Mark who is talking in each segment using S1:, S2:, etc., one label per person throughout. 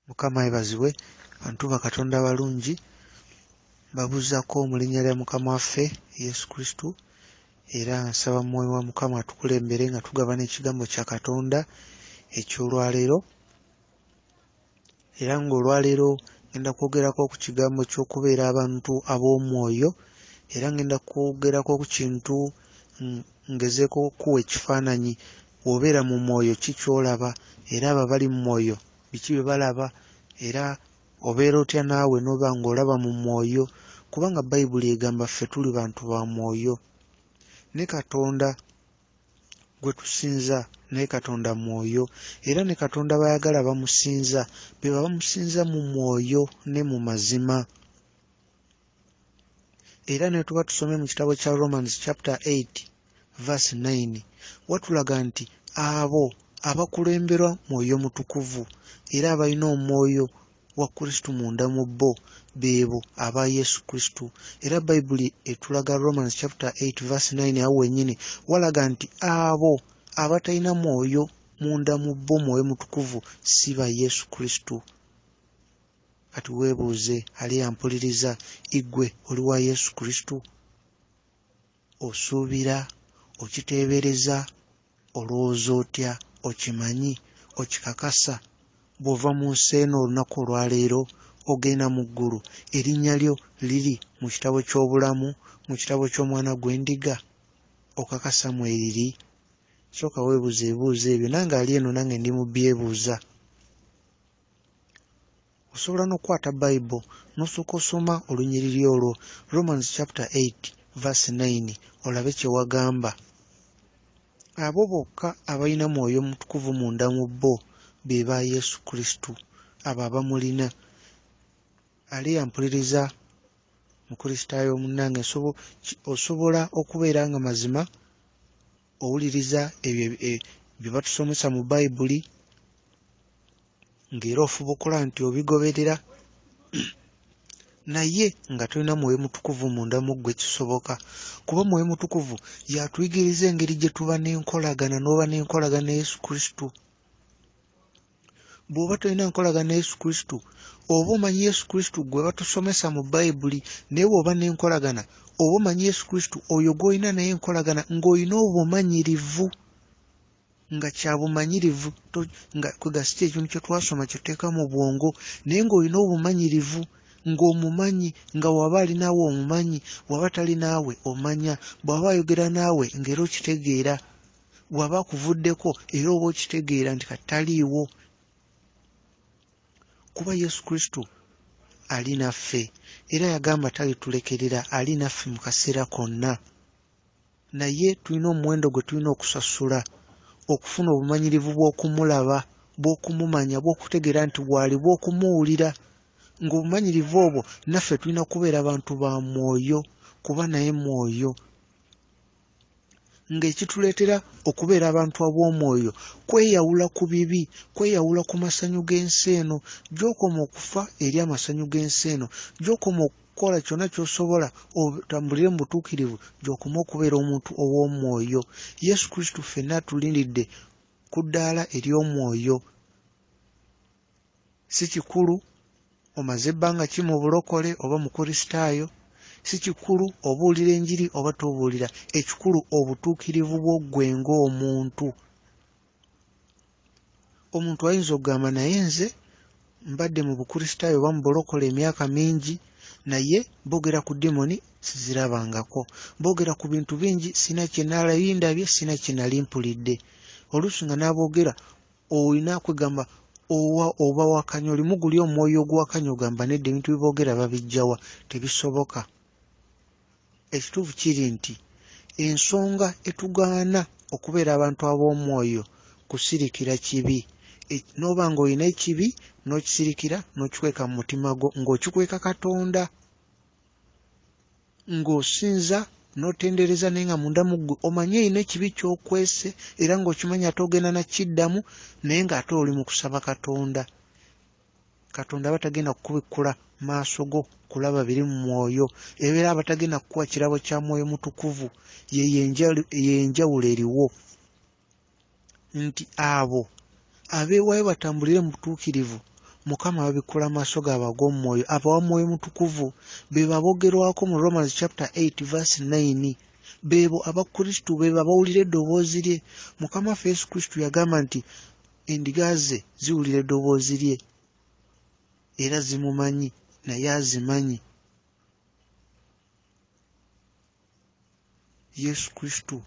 S1: Mukama ebazibwe bantu bakatonda balungi babuzako mu linnya lya Mukama waffe Yesu Kristo era nsaba mwoyo wa Mukama atukulembere nga tugabana ekigambo kya Katonda eky'olwaleero era ng'olwaleero ngenda kwogerako ku kigambo ky'okubeera abantu ab'omwoyo era ngenda kwogerako ku kintu ngezeeko okuwa ekifaananyi bw'obeera mu mwoyo ki ky'olaba era ababali mu mwoyo biki bye balaba era obeera otya naawe n'oba ng'olaba mu mwoyo kubanga Bayibuli egamba ffe tuli bantu ba mwoyo ne Katonda gwe tusinza naye Katonda mwoyo era ne Katonda bayagala bamusinza be bamusinza mu mwoyo ne mu mazima era ne tuba tusome mu kitabo kya Romans chapter 8 verse 9 watulaga nti abo abakulemberwa mwoyo mutukuvu era abalina omwoyo wa Kristo munda mu bo beebo aba Yesu Kristo era Bayibuli etulaga Romans chapter 8 verse 9 awo wennyini walaga nti abo abatalina mwoyo munda mu bo mwoyo mutukuvu si ba Yesu Kristo. Kati weebuuze ali ampuliriza igwe oli wa Yesu Kristo osuubira okiteebereza olowooza otya okimanyi okikakasa bw'ova mu nsi eno olunaku olwaleero ogenda mu ggulu erinnya lyo liri mu kitabo ky'obulamu mu kitabo ky'omwana gw'endiga okakasa mweriri sooka weebuuza ebibuuzo ebyo nange ali eno nange ndi mu byebuuza osobola n'okukwata Bayibuli n'osooka osoma olunyiriri olwo Romans chapter 8 verse 9 olabe kye wagamba abo bokka abalina mwoyo mutukuvu munda mu bo be ba Yesu Kristo abo abamulina ali ampuliriza mukristaayo munnange osobola okubeera nga mazima owuliriza ebyo bye batusomesa mu Bayibuli ng'era ofuba okola nti obigoberera naye nga tolina mwoyo mutukuvu munda mu ggwe kisoboka kuba mwoyo mutukuvu yatuyigiriza engeri gye tuba n'enkolagana n'oba n'enkolagana Yesu Kristo bw'oba tolina nkolagana Yesu Kristo oba omanyi Yesu Kristo gwe batusomesa mu Bayibuli naye bw'oba n'enkolagana oba omanyi Yesu Kristo oyo gw'olina naye enkolagana ng'olina obumanyirivu nga kyabumanyirivu nga kwegasita ekintu kye twasoma kyoteeka mu bwongo naye ng'olina obumanyirivu ng'omumanyi nga waba ali naawe omumanyi waba tali naawe omanya bw'aba ayogera naawe ng'era okitegeera bw'aba akuvuddeko era oba okitegeera nti kati taliiwo kuba Yesu Kristo ali naffe era yagamba talitulekerera ali naffe mu kaseera konna naye tulina omuwendo gwe tulina okusasula okufuna obumanyirivu bw'okumulaba bw'okumumanya bw'okutegeera nti bw'ali bw'okumuwulira ng'obumanyirivu obwo naffe tulina kubeera bantu ba mwoyo kuba naye mwoyo ng'ekituleetera okubeera abantu ab'omwoyo kweyawula ku bibi kweyawula ku masanyu g'ensi eno gy'okoma okufa eri amasanyu g'ensi eno gy'okoma okukola kyonna ky'osobola otambulire mu butuukirivu gy'okoma okubeera omuntu ow'omwoyo Yesu Kristo ffenna atulindiridde ku ddaala ery'omwoyo si kikulu omaze ebbanga ki mu bulokole oba mu kristaayo si kikulu obuulira enjiri oba tobuulira ekikulu obutuukirivu bw'oggwe ng'omuntu omuntu ayinza okugamba naye nze mbadde mu bukristaayo oba mu bulokole emyaka mingi naye boogera ku demoni sizirabangako boogera ku bintu bingi sina kye naalabindabye sina kye nali mpulidde oluusi nga n'aboogera olina kwegamba oba wakanya olimu guli omwoyo ogwakanya ogamba nedda ebintu biboogera babijjawa tebisoboka ekituufu kiri nti ensonga etugaana okubeera abantu ab'omwoyo kusirikira kibi n'oba ng'olina ekibi n'okisirikira n'okikweka mu mutima gwo ng'okikweka Katonda ng'osinza n'otendereza naye nga munda mu ggwe omanye olina ekibi ky'okwese era ng'okimanya ate ogenda nakiddamu naye ng'ate oli mu kusaba Katonda Katonda aba tagenda kukubikkula maaso go kulaba biri mu mwoyo ebeera aba tagenda kukuwa kirabo kya mwoyo mutukuvu yenjawulo eriwo nti abo abeewaayo batambulire mu butuukirivu Mukama babikola maaso g'abago mwoyo abawa mwoyo mutukuvu beba bogerwako mu Romans chapter 8 verse 9 bebo abakristu beba bawulira eddoboozi lye. Mukama waffe Yesu Kristo yagamba nti endiga ze ziwulira eddoboozi lye era zimumanyi naye azimanyi. Yesu Kristo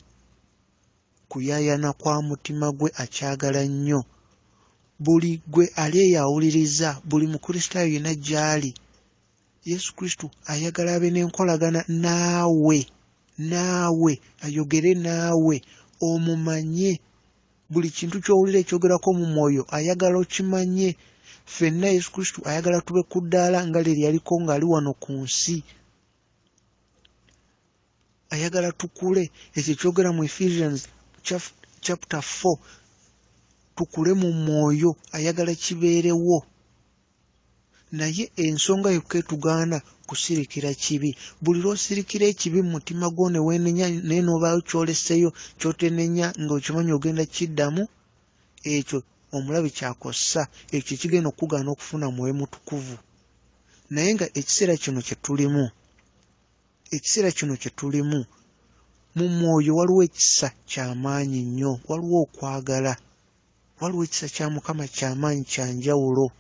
S1: kuyayana kwa mutima gwe akyagala nnyo. Buli gwe ali yawuliriza buli mukristaayo yena gyali Yesu Kristo ayagala abe n'enkolagana naawe ayogere naawe omumanye. Buli kintu ky'owulira ekyogerako mu mwoyo ayagala okimanye. Ffenna Yesu Kristo ayagala tube ku ddaala nga lye lyaliko ng'ali wano ku nsi. Ayagala tukule. Ekyo kyogera mu Ephesians chapter 4 tukule mu mwoyo ayagala kibeerewo. Naye ensonga yokka etugaana kusirikira kibi. Buli lw'osirikira ekibi mu mutima gwo ne weenenya naye n'obaawo kyoleseyo kyotenenya ng'okimanyi ogenda kiddamu, ekyo omulabe kyakossa, ekyo kigenda okugaana okufuna mwoyo mutukuvu. Naye nga ekiseera kino kye tulimu mu mwoyo waliwo ekisa ky'amaanyi nnyo, waliwo okwagala, waliwo ekisa kya Mukama ky'amaanyi kya njawulo.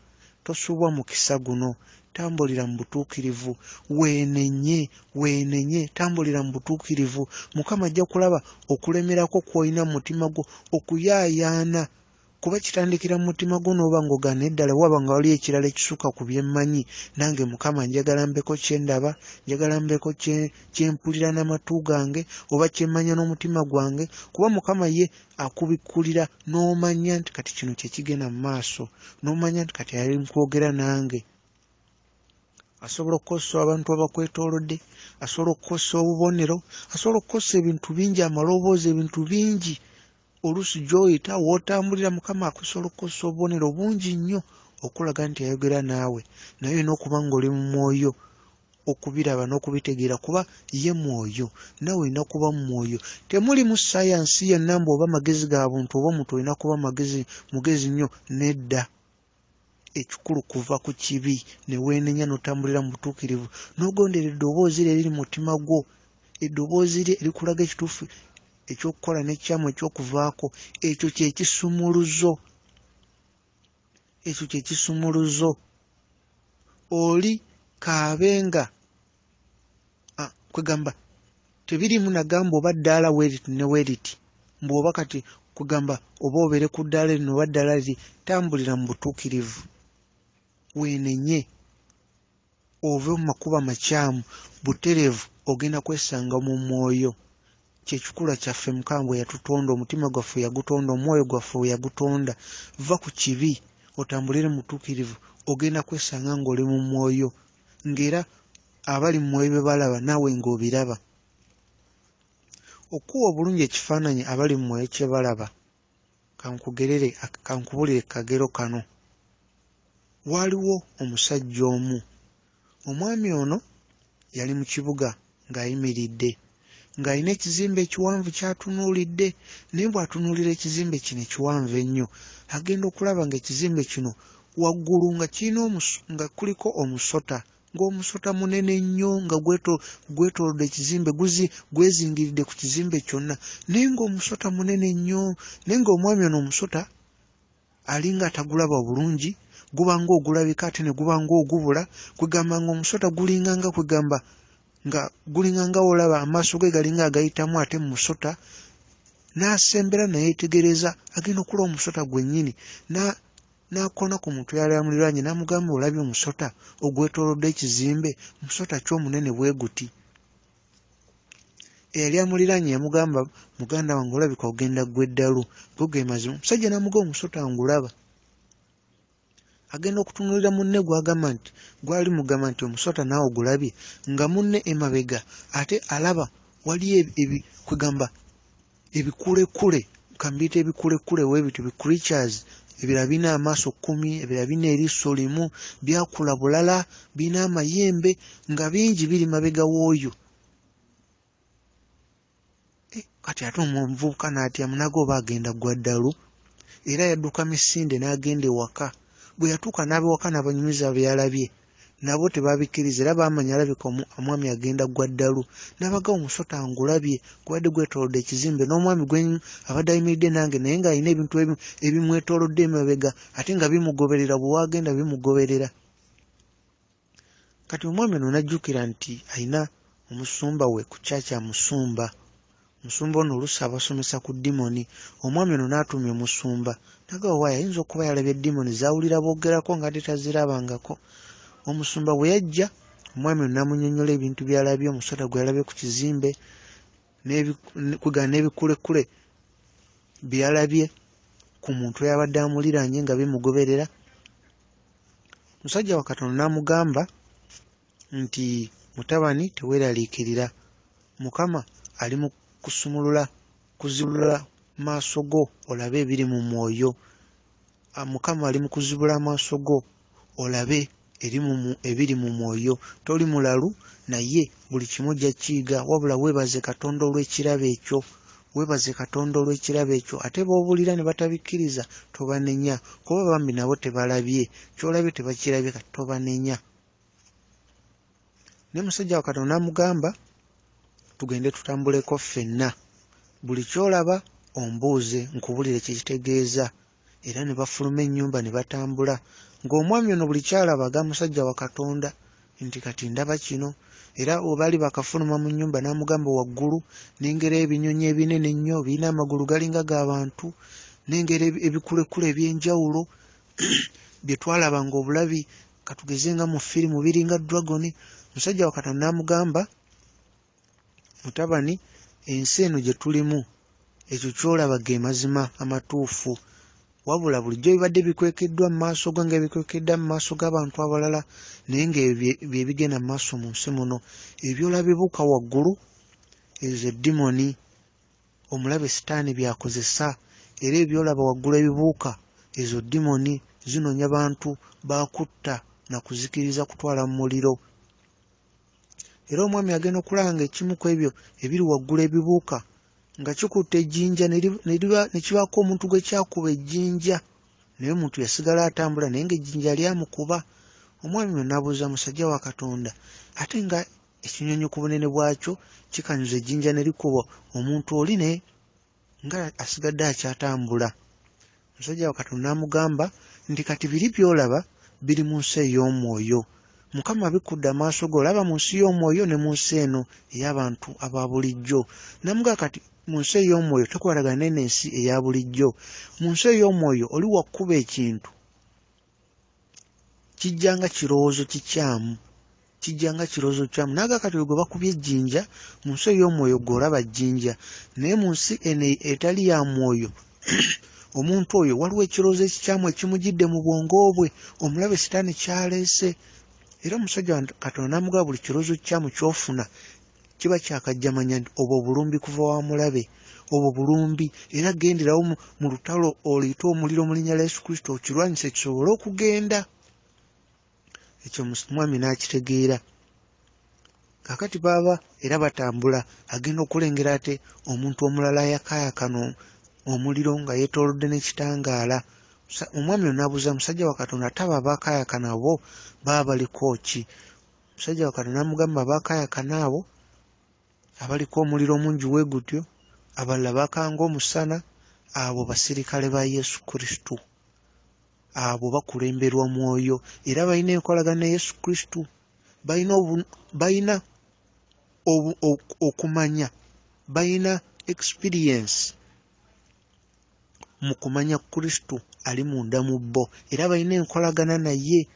S1: Tosubwa mu kisa guno, tambulira mu butuukirivu. Weenenye tambulira mu butuukirivu. Mukama ajja kulaba okulemerako kw'olina mu mutima gwo okuyaayaana, kuba kitandikira mu mutima gwo n'oba ng'ogaana eddala waba nga waliyo ekirala ekisuka ku bye mmanyi. Nange Mukama njagala mbeko kye ndaba, njagala mbeko kye mpulira n'amatu gange oba kye mmanya n'omutima gwange, kuba Mukama ye akubikkulira n'omanya nti kati kino kye kigenda mu maaso, n'omanya nti kati ali mukwogera nange. Asobola okukozesa abantu abakwetoolodde, asobola okukozesa obubonero, asobola okukozesa ebintu bingi, amaloboozi, ebintu bingi. Oluusi gy'oyita w'otambulira Mukama akusobola okukozesa obubonero bungi nnyo okulaga nti ayogera naawe, naye olina okuba ng'oli mu mwoyo okubiraba n'okubitegeera, kuba ye mwoyo, nawe olina kuba mu mwoyo. Temuli mu sayansi yonna mbu oba magezi ga buntu oba omuntu olina kuba mugezi nnyo. Nedda. Ekikulu kuva ku kibi ne weenenya n'otambulira mu butuukirivu n'ogondera eddoboozi lye eriri mu mutima gwo, eddoboozi lye erikulaga ekituufu ekyokukola n'ekyamu ekyokuvaako. Ekyo kye kisumuluzo. Oli kaabenga kwegamba tebirimu nagamba oba ddaala weeriti ne weeriti mbu oba kati kwegamba oba obeere ku ddaala lino oba ddaala liri. Tambulira mu butuukirivu, weenenye ove mu makubo amakyamu, butereevu ogenda kwesanga mu mwoyo. Kyekikula kyaffe Mukama bwe yatutonda, omutima gwaffe yagutonda, omwoyo gwaffe we yagutonda. Va ku kibi otambulire mu butuukirivu, ogenda kwesanga ng'oli mu mwoyo, ng'era abali mu mwoyo be balaba naawe ng'obiraba. Okuwa obulungi ekifaananyi abali mu mwoyo kye balaba, kankubulire kagero kano. Waaliwo omusajja omu, omwami ono yali mu kibuga ng'ayimiridde, ng'alina ekizimbe ekiwanvu ky'atunuulidde, naye bw'atunuulira ekizimbe kino ekiwanvu ennyo, agenda okulaba ng'ekizimbe kino waggulu nga kuliko omusota, ng'omusota munene nnyo nga gwetoolodde ekizimbe, gwezingiridde ku kizimbe kyonna, naye ng'omusota munene nnyo. Naye ng'omwami ono omusota alinga atagulaba bulungi, guba ng'ogulabika ate ne guba ng'ogubula, kwegamba ng'omusota gulinganga kwegamba nga gulinganga olaba amaaso ge galinga agayitamu ate mu musota. N'asembera neyeetegereza, agenda okulaba omusota gwennyini, n'akoona ku muntu yali amuliraanye n'amugamba, olabye omusota ogwetoolodde ekizimbe, omusota ky'omunene bwe guti. Eyali amuliraanye yamugamba, muganda wange olabika ogenda ggwe eddalu, go ge mazima. Omusajja n'amugamba, omusota ngulaba. Agenda okutunuulira munne gw'agamba nti gwali mugamba nti omusota naawe ogulabye, nga munne emabega ate alaba waliyo kwegamba ebikulekule, kambiyita ebikulekule weebiti creatures, ebirala birina amaaso 10, ebirala birina eriiso limu, byakula bulala, birina amayembe, nga bingi biri mabega w'oyo. Kati ate omuvubuka n'atya munaga oba agenda gwa ddalu, era yadduka misinde n'agenda ewaka. bwe yatuuka n'abewaka n'abanyumiza byalabye nabo tebabikkiriza era baamanya alabika omwami agenda gwa ddalu n'abaga omusota ngulabye gwadde gwetoolodde ekizimbe n'omwami gwe abadde ayimiridde nange naye ng'alina ebintu ebimwetoolodde emabega ate nga bimugoberera bwe waagenda bimugoberera. Kati omwami ono n'ajjukira nti alina omusumba we ku kyaki amusumba. Omusumba ono oluusi abasomesa ku dimoni. Omwami ono n'atumya omusumba nagamba waayo ayinza okuba yalabye dimoni zaawulira boogerako nga tetazirabangako. Omusumba bwe yajja omwami ono n'amunnyonnyola ebintu by'alabye omusota gwe yalabye ku kizimbe n'ebikulekule byalabye ku muntu eyabadde amuliraanye nga bimugoberera. Musajja wa Katonda n'amugamba nti mutabani teweeraliikirira, Mukama ali mu kuzibula maaso go olabe ebiri mu mwoyo. Mukama ali mu kuzibula amaaso go olabe ebiri mu mwoyo. Toli mulalu naye buli kimu ojja kiyiga, wabula weebaze Katonda olw'ekirabo ekyo. Weebaze Katonda olw'ekirabo ekyo. Ate b'obuulira ne batabikkiriza tobanenya, kuba bambi nabo tebalabye, ky'olabye tebakirabye kati tobanenya. Ne musajja wa Katonda n'amugamba tugende tutambuleko ffenna, buli ky'olaba ombuuze nkubulire kye kitegeeza. Era ne bafuluma ennyumba ne batambula ng'omwami ono buli kyalaba aga musajja wa Katonda nti kati ndaba kino. Era bwe baali bakafuluma mu nnyumba n'amugamba waggulu n'engera ebinyonyi ebinene ennyo birina amagulu galinga g'abantu, n'engera ebikulekule eby'enjawulo bye twalaba ng'obulabi katugeze nga mu firimu biringa dragoni. Musajja wa Katonda n'amugamba mutabani, ensi eno gye tulimu ekyo ky'olaba ge mazima amatuufu, wabula bulijjo bibadde bikwekeddwa mu maaso go ng'ebikwekedda mu maaso g'abantu abalala, naye ng'ebyo bigenda mu maaso mu nsi muno. Ebyolaba bibuuka waggulu ezo eddimoni omulabe sitaani byakozesa, era ebyolaba waggulu ebibuuka ezo ddimoni zinoonya bantu bakutta na kuzikiriza kutwala mu muliro. Era omwami agenda okulaba ng'ekimu ku ebyo ebiri waggulu ebibuuka nga kikutte ejjinja ne kibaako omuntu gwe kyakuba ejjinja, naye omuntu yasigala atambula naye ng'ejjinja lyamukuba. Omwami ono n'abuuza musajja wa Katonda, ate nga ekinyonyi ku bunene bwakyo kikanyuza ejjinja ne likuba omuntu oli naye nga asigadde akyatambula. Musajja wa Katonda n'amugamba nti kati biri by'olaba biri mu nsi ey'omwoyo. Mukama abikudde amaaso go olaba mu nsi y'omwoyo ne mu nsi eno ey'abantu aba bulijjo. Namuga kati mu nsi ey'omwoyo tekwalagana n'ensi eya bulijjo. Mu nsi ey'omwoyo oli wakkuba ekintu kijjanga kirowoozo kikyamu, kijjanga kirowoozo kikyamu. Naga kati gwe bakubye ejjinja mu nsi ey'omwoyo gw'olaba jjinja, naye mu nsi eno etali ya mwoyo omuntu oyo waliwo ekirowoozo ekikyamu ekimujjidde mu bwongo bwe, omulabe sitaani kyaleese. Era omusajja wa Katonda n'amugamba buli kirowoozo kikyamu ky'ofuna kiba kyakajjamanya nti obwo bulumbi kuva wa mulabe, obwo bulumbi. Era genderawo mu lutalo oliyite omuliro mu linnya lya Yesu Kristo okirwanyise kisobole okugenda. Ekyo mwami n'akitegeera. Kakati baaba era batambula, agenda okulengera ate omuntu omulala ayakaayakano omuliro nga yeetoolodde n'ekitangaala. Omwami ono n'abuuza musajja wa Katonda, ate abo abaakaayakana abo baba baliko ki? Musajja wa Katonda n'amugamba abaakaayakana abo abaliko omuliro omungi bwe gutyo, abalala bakanga omusana, abo basirikale ba Yesu Kristo. Abo bakulemberwa mwoyo era balina enkolagana ne Yesu Kristo, balina okumanya, balina experience mu kumanya Kristo ali munda mu bo, era balina enkolagana naye.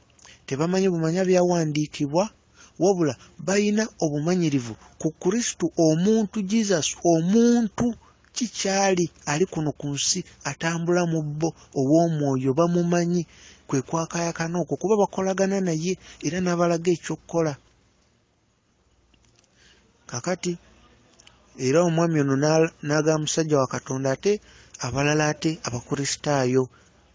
S1: Tebamanyi bumanya byawandiikibwa, wabula balina obumanyirivu ku Kristo omuntu, Jesus omuntu kikyali ali kuno ku nsi atambula mu bo ow'omwoyo, bamumanyi. Kwe kwakayakana okwo kuba bakolagana naye era n'abalaga ekyokkola. Kakati era omwami ono n'agamba musajja wa Katonda, ate abalala ate abakristaayo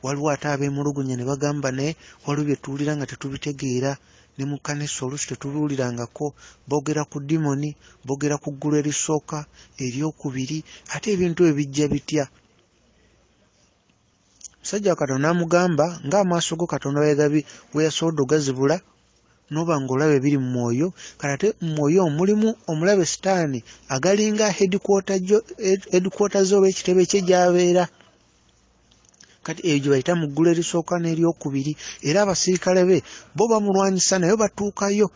S1: waliwo ate ab'emulugunya ne bagamba naye waliwo bye tuwulira nga tetubitegeera, ne mu kkanisa oluusi tetubiwulirangako. Boogera ku dimoni, boogera ku ggulu erisooka, eryokubiri, ate ebintu ebyo bijja bitya? Musajja wa Katonda namugamba ng'amaaso go Katonda we yasobodde ogazibula noba ng'olaba ebiri mu mwoyo, kati mu mwoyo mulimu omulabe Sitaani agalinga headquarter oba ekitebe kye gy'abeera. Kati eyo gye bayita mu ggulu erisooka n'eryokubiri, era abasirikale be bo bamulwanyisa naye batuukayo.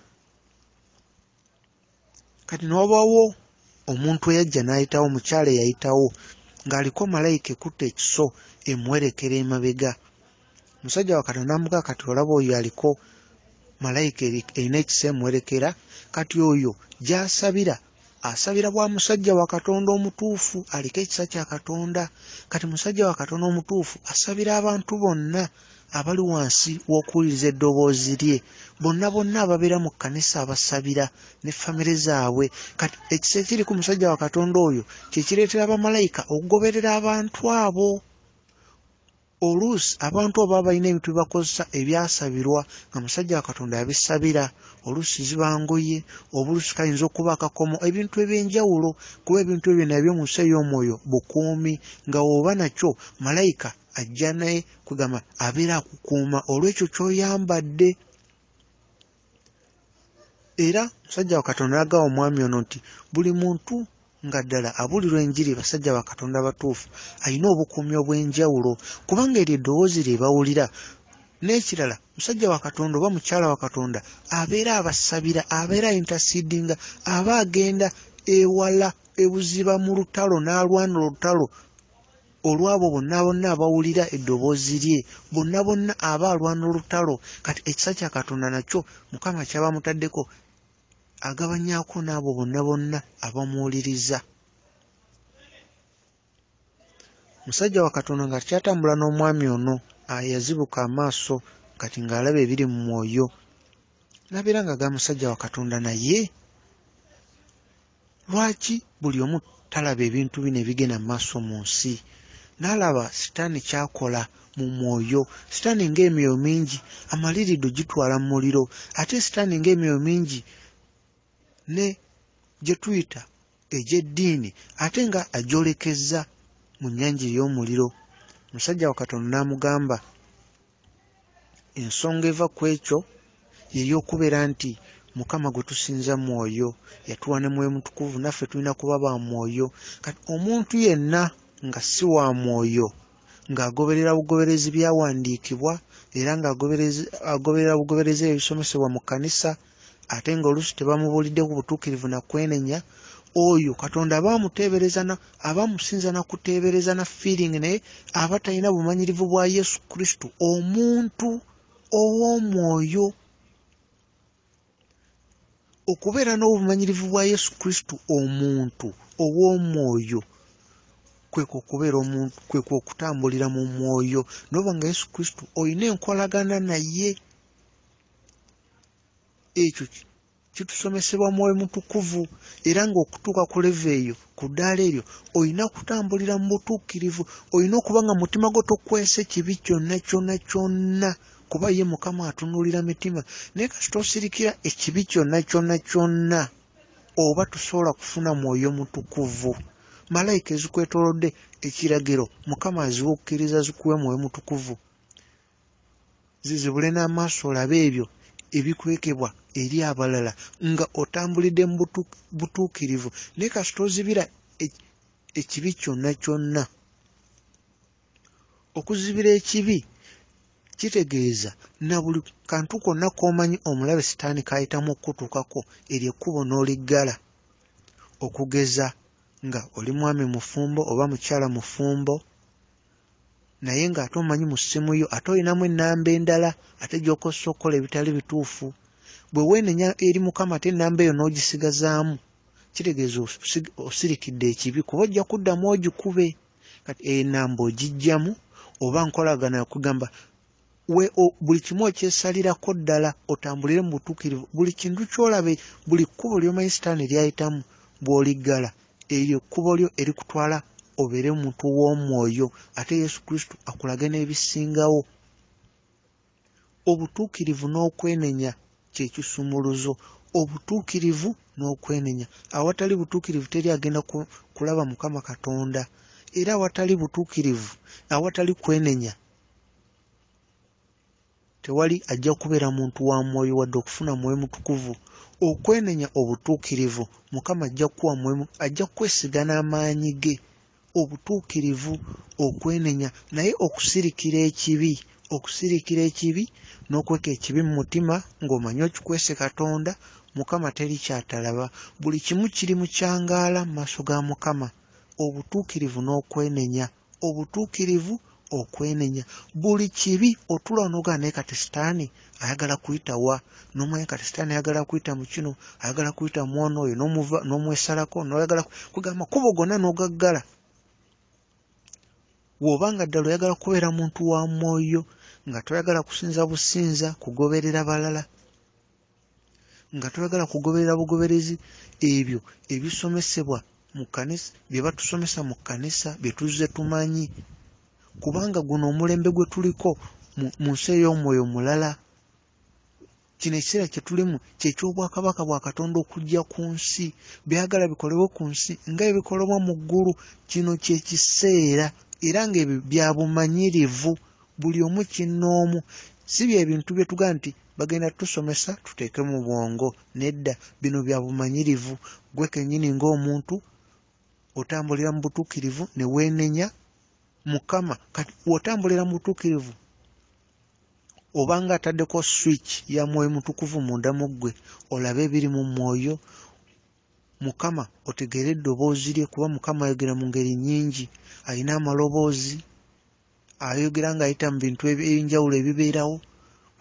S1: Kati n'obaawo omuntu eyajja n'ayitawo, mukyala eyayitawo ng'aliko malayika ekutte ekiso emuwerekera emabega. Musajja wa Katonda amugaa kati olaba oyo aliko malayika erina ekiso emuwerekera, kati oyo gy'asabira asabira bwa musajja wa Katonda omutuufu aliko ekisa kya Katonda. Kati musajja wa Katonda omutuufu asabira abantu bonna abali wansi w'okuwuliriza eddoboozi lye, bonna ababeera mu kkanisa abasabira ne famire zaabwe. Kati ekisa ekiri ku musajja wa Katonda oyo kye kireetera abamalayika okugoberera abantu abo. Oluusi abantu abo balina ebintu bye bakozesa ebyasabirwa nga musajja wa Katonda yabisabira. Oluusi ziba ngoye, obuluusi kayinza okuba akakomo, ebintu eby'enjawulo, kuba ebintu ebyo nabyo mu nsi ey'omwoyo bukuumi, nga oba nakyo malayika ajja naye kugamba abeera akukuuma olw'ekyo ky'oyambadde. Era musajja wa Katonda agawa omwami ono nti buli muntu nga ddala abulirwa enjiri basajja ba Katonda batuufu alina obukuumi obw'enjawulo, kubanga eryo eddoboozi lye bawulira. N'ekirala musajja wa Katonda oba mukyala wa Katonda abeera abasabira, abeera intercedinga, aba agenda ewala ebuziba mu lutalo n'alwana olutalo olwabo bonna abawulira eddoboozi lye, bonna aba alwana olutalo. Kati ekisa kya Katonda nakyo Mukama kyaba mutaddeko agabanyaako n'abo bonna abamuwuliriza. Musajja wa Katonda nga kyatambula n'omwami ono yazibuka amaaso kati ng'alaba ebiri mu mwoyo, n'abeera nga ga musajja wa Katonda naye lwaki buli omu talaba ebintu bino ebigenda mu maaso mu nsi? N'alaba Sitaani kyakola mu mwoyo. Sitaani ng'emyoyo mingi amaliriddo gitwala mu muliro, ate Sitaani ng'emyoyo mingi ne gye tuyita egy'eddiini ate nga agyolekeza mu nnyanja ey'omuliro. Musajja wa Katonda n'amugamba ensonga eva ku ekyo y'ey'okubeera nti Mukama gwe tusinza mwoyo, yatuwa ne Mwoyo Mutukuvu, naffe tulina kuba ba mwoyo. Kati omuntu yenna nga si wa mwoyo, ng'agoberera bugoberezi byawandiikibwa era ng'agoberera bugoberezi ebisomesebwa mu kkanisa, ate ng'oluusi tebamubuulidde ku butuukirivu na kwenenya, oyo Katonda aba amusinza na kuteebereza na feeling, naye aba talina bumanyirivu bwa Yesu Kristo, omuntu ow'omwoyo. Okubeera n'obumanyirivu bwa Yesu Kristo, omuntu ow'omwoyo, kwe okutambulira mu mwoyo, noba nga Yesu Kristo olina enkolagana naye. Ekyo kitusomesebwa Mwoyo Mutukuvu, era ng'okutuuka ku leve eyo, ku ddaala eryo, olina kutambulira mu butuukirivu, olina okuba nga mutima gwo tokwese kibi kyonna, kuba ye Mukama atunuulira mitima. Naye kasita osirikira ekibi kyonna, oba tosobola kufuna Mwoyo Mutukuvu. Malayika ezikwetoolodde ekiragiro Mukama aziwa okukkiriza zikuwe Mwoyo Mutukuvu, zizibule n'amaaso olabe ebyo ebikwekebwa eri abalala nga otambulidde mu butuukirivu. Naye kasita ozibira ekibi kyonna, okuzibira ekibi kitegeeza na buli kantu konna k'omanyi omulabe Sitaani kayitamu okutuukako eryo ekkubo n'oliggala, okugeza nga oli mwami mufumbo oba mukyala mufumbo, naye ng'ate omanyi mu ssimu yo ate olinamu ennamba endala ate gy'okozesa okukola ebitali bituufu. Bwe weenenya eri Mukama ate ennamba eyo n'ogisigazaamu, kitegeeza osirikidde ekibi, kuba ojja kuddamu ogikube. Kati ennamba ogiggyamu oba nkolagana okugamba buli kimu okyesalirako ddala otambulire mu butuukirivu. Buli kintu ky'olabe, buli kkubo ly'omanyi Sitaani lyayitamu, bw'oliggala eryo ekkubo lyo erikutwala obeere omuntu w'omwoyo, ate Yesu Kristo akulage n'ebisingawo. Obutuukirivu n'okwenenya kye kisumuluzo, obutuukirivu n'okwenenya. Awatali butuukirivu teri agenda kulaba Mukama Katonda, era awatali butuukirivu, awatali kwenenya, tewali ajja kubeera muntu wa mwoyo wadde okufuna mwoyo mutukuvu. Okwenenya obutuukirivu Mukama ajja kuwa mwoyo, ajja kwesiga n'amaanyi ge. Obutuukirivu, okwenenya, naye okusirikira ekibi n'okweka ekibi mu mutima ng'omanyi okikwese Katonda, Mukama teri kyatalaba. Buli kimu kiri mu kyangaala mu maaso ga Mukama. Obutuukirivu n'okwenenya, obutuukirivu, okwenenya. Buli kibi otula onoga naye kati sitaani ayagala kuyita wa, n'omanya kati sitaani ayagala kuyita mu kino, ayagala kuyita mu ono oyo, n'omwesalako n'oyagala kugamba kubo gonna n'ogaggala. W'obanga ddala oyagala kubeera muntu wa mwoyo, nga toyagala kusinza businza, kugoberera balala, nga toyagala kugoberera bugoberezi ebyo ebisomesebwa mu kkanisa, bye batusomesa mu kkanisa, bye tuzze tumanyi, kubanga guno omulembe gwe tuliko mu nsi ey'omwoyo mulala. Kino ekiseera kye tulimu ky'eky'obwakabaka bwa Katonda okujja ku nsi, byagala bikolebwe ku nsi nga ebikolebwa mu ggulu. Kino kye kiseera era ng'ebyo bya bumanyirivu, buli omu kinnoomu. Si bye bintu bye tugaa nti bagenda tusomesa tuteeke mu bwongo, nedda, bino bya bumanyirivu. Gwe kennyini ng'omuntu otambulira mu butuukirivu ne weenenya Mukama. Kati w'otambulira mu butuukirivu obanga ataddeko switch ya mwoyo mutukuvu munda mu ggwe, olabe ebiri mu mwoyo Mukama, otegeere eddoboozi lye, kuba Mukama ayogera mu ngeri nnyingi. Alina amaloboozi, ayogera ng'ayita mu bintu eby'enjawulo ebibeerawo.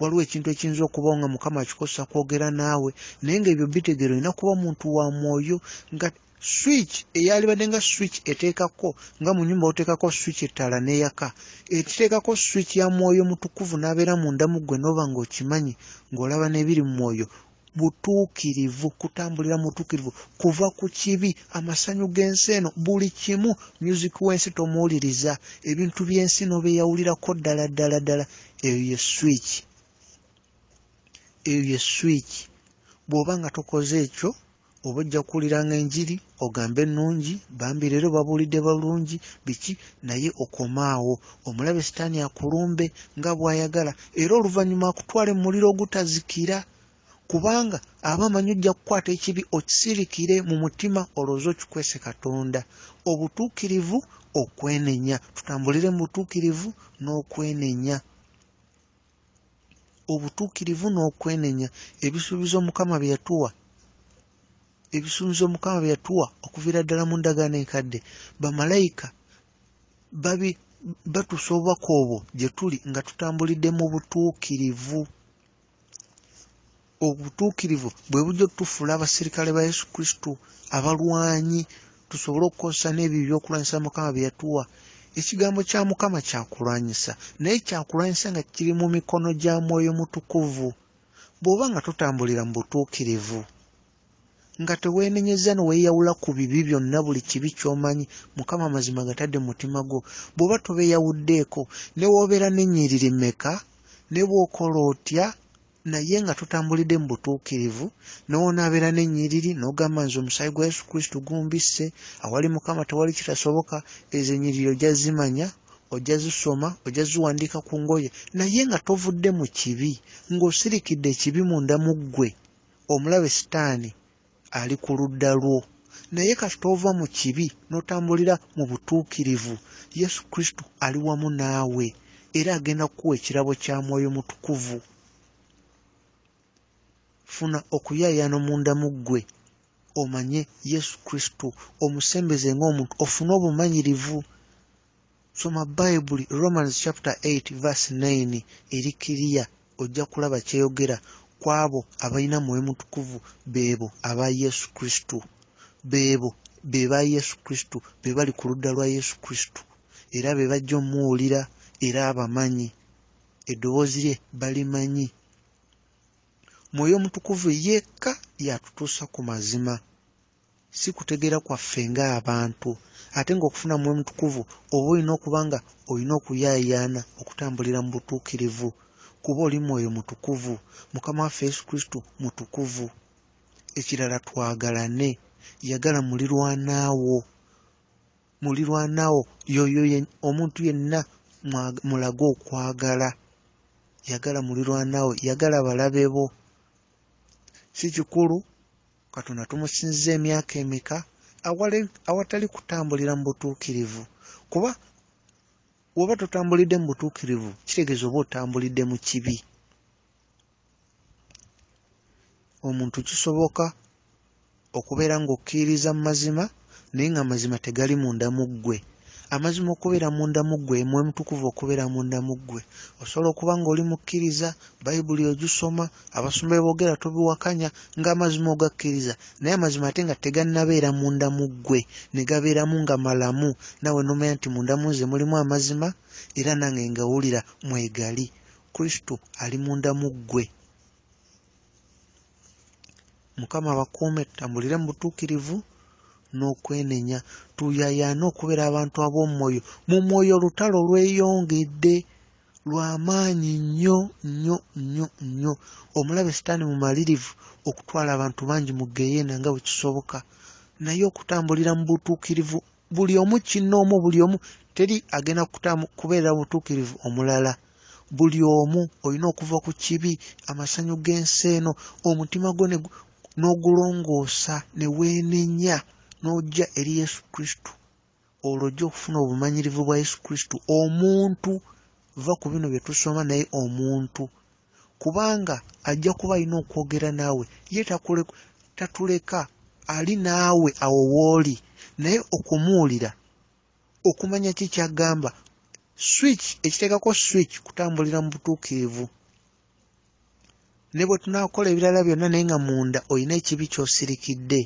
S1: Waliwo ekintu ekiyinza okubawo nga Mukama akikosa kwogera naawe, naye ng'ebyo bitegeera olina kuba muntu wa mwoyo. Nga switch eyalibadde nga switch eteekako, nga mu nnyumba oteekako switch ettaala n'eyaka, ekiteekako switch ya mwoyo mutukuvu n'abeera munda mu ggwe n'oba ng'okimanyi, ng'olaba n'ebiri mu mwoyo. Butuukirivu, kutambulira mu butuukirivu, kuva ku kibi, amasanyu g'ensi eno, buli kimu. Music w'ensi tomuwuliriza, ebintu by'ensi n'obeeyawulirako ddala. Eyo ye switch, eyo ye switch. Bw'oba nga tokoze ekyo, oba ojja kuwuliranga enjiri ogambe ennungi, bambi leero babuulidde balungi biki, naye okomaawo, omulabe sitaani akulumbe nga bw'ayagala, era oluvannyuma akutwale mu muliro ogutazikira, kubanga aba amanyi ojja kukwata ekibi okisirikire mu mutima, olowooze okikwese Katonda. Obutuukirivu, okwenenya, tutambulire mu butuukirivu n'okwenenya. Obutuukirivu n'okwenenya, ebisuubizo Mukama bye yatuwa, ebisuubizo Mukama bye yatuwa okuviira ddala mu ndagaano enkadde, bamalayika batusa obubaka obwo gye tuli nga tutambulidde mu butuukirivu. Obutuukirivu bwe bujja otufuula abaserikale ba Yesu Kristo, abalwanyi, tusobole okukozesa n'ebyo ebyokulwanyisa Mukama bye yatuwa. Ekigambo kya Mukama kyakulwanyisa, naye kyakulwanyisa nga kiri mu mikono gya mwoyo mutukuvu. Bw'oba nga tutambulira mu butuukirivu, nga teweenenyeza neweeyawula ku bibi byonna, buli kibi ky'omanyi Mukama amazima gatadde mu mutima gwo, bw'oba tobeeyawuddeeko, ne woobeera n'ennyiriri mmeka, ne bw'okola otya, naye nga tutambulidde mu butuukirivu, n'onaabeera n'ennyiriri n'ogamba nze omusaayi gwa Yesu Kristo gumbisse, awali Mukama tewali kitasoboka. Ezo ennyiriri ojja zimanya, ojja zisoma, ojja ziwandiika ku ngoye, naye nga tovudde mu kibi, ng'osirikidde ekibi munda mu ggwe. Omulabe sitaani ali ku ludda lwo, naye kati tova mu kibi n'otambulira mu butuukirivu, Yesu Kristo ali wamu naawe, era agenda kukuwa ekirabo kya mwoyo mutukuvu. Funa okuyayaana munda mu ggwe, omanye Yesu Kristo, omusembeze ng'omuntu, ofune obumanyirivu. Soma Bayibuli, Romans chapter 8 verse 9, eri kiriya, ojja kulaba kyeyogera kwabo abalina mwoyo mutukuvu, beebo aba Yesu Kristo, beebo be ba Yesu Kristo, be bali ku ludda lwa Yesu Kristo, era be bajja omuwulira era abamanyi, eddoboozi lye balimanyi. Mwoyo mutukuvu yekka yatutuusa ku mazima, si kutegeera kwaffe ng'abantu. Ate ng'okufuna mwoyo mutukuvu oba olina okuba nga olina okuyaayaana okutambulira mu butuukirivu, kuba oli mwoyo mutukuvu. Mukama waffe Yesu Kristo mutukuvu. Ekirala twagalane, yagala mulirwanaawo, mulirwanaawo yoyo omuntu yenna mulage okwagala. yagala mulirwanawo, yagala balabe bo. Si kikulu Katonda tumusinze emyaka emeka awatali kutambulira mu butuukirivu, kuba woba totambulidde mu butuukirivu kitegeeza oba otambulidde mu kibi. Omuntu kisoboka okubeera ng'okkiririza mu mazima naye nga amazima tegali munda mu ggwe. Amazima okubeera munda mu ggwe, Mwoyo Mutukuvu okubeera munda mu ggwe. Osobola okuba ng'oli mukkiriza, Bayibuli ogisoma, abasumba boogera tobiwakanya ng'amazima ogakkiriza, naye amazima ate nga tegannabeera munda mu ggwe, ne gabeeramu nga malamu, nawe n'omanya nti munda mu nze mulimu amazima era nange ngawulira mwegali. Kristo ali munda mu ggwe. Mukama bakuume, tutambulire mu butuukirivu n'okwenenya, tuyayaane okubeera abantu ab'omwoyo. Mu mwoyo olutalo lweyongedde lw'amaanyi nnyo nnyo nnyo nnyo. Omulabe Sitaani mumalirivu okutwala abantu bangi mu geyeena nga bwe kisoboka, naye okutambulira mu butuukirivu buli omu kinnoomu, buli omu teri agenda kubeera butuukirivu omulala. Buli omu olina okuva ku kibi, amasanyu g'ensi eno, omutima gwo n'ogulongoosa ne weenenya n'ojja eri Yesu Kristo. Olwo ojja okufuna obumanyirivu bwa Yesu Kristo. Omuntu, va ku bino bye tusoma, naye omuntu, kubanga ajja kuba alina okwogera naawe. Ye tatuleka, ali naawe awo wooli, naye okumuwulira, okumanya ki kyagamba, ekiteekako switch kutambulira mu butuukirivu. Ne bwe tunaakola ebirala byonna naye nga munda olina ekibi ky'osirikidde,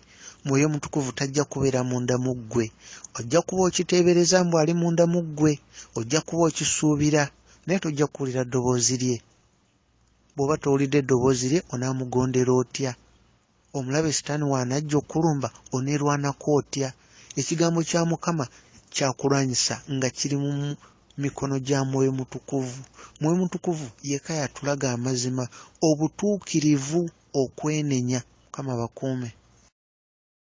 S1: Mwoyo Mutukuvu tajja kubeera munda mu ggwe. Ojja kuba okiteebereza mbu ali munda mu ggwe, ojja kuba okisuubira, naye tojja kuwulira ddoboozi lye. Bw'oba towulidde eddoboozi lye onaamugondera otya? Omulabe Sitaani waanajja okulumba oneerwanako otya? Ekigambo kya Mukama kyakulwanyisa nga kiri mu mikono gya Mwoyo Mutukuvu. Mwoyo Mutukuvu yekka yatulaga amazima, obutuukirivu, okwenenya. Mukama bakuume.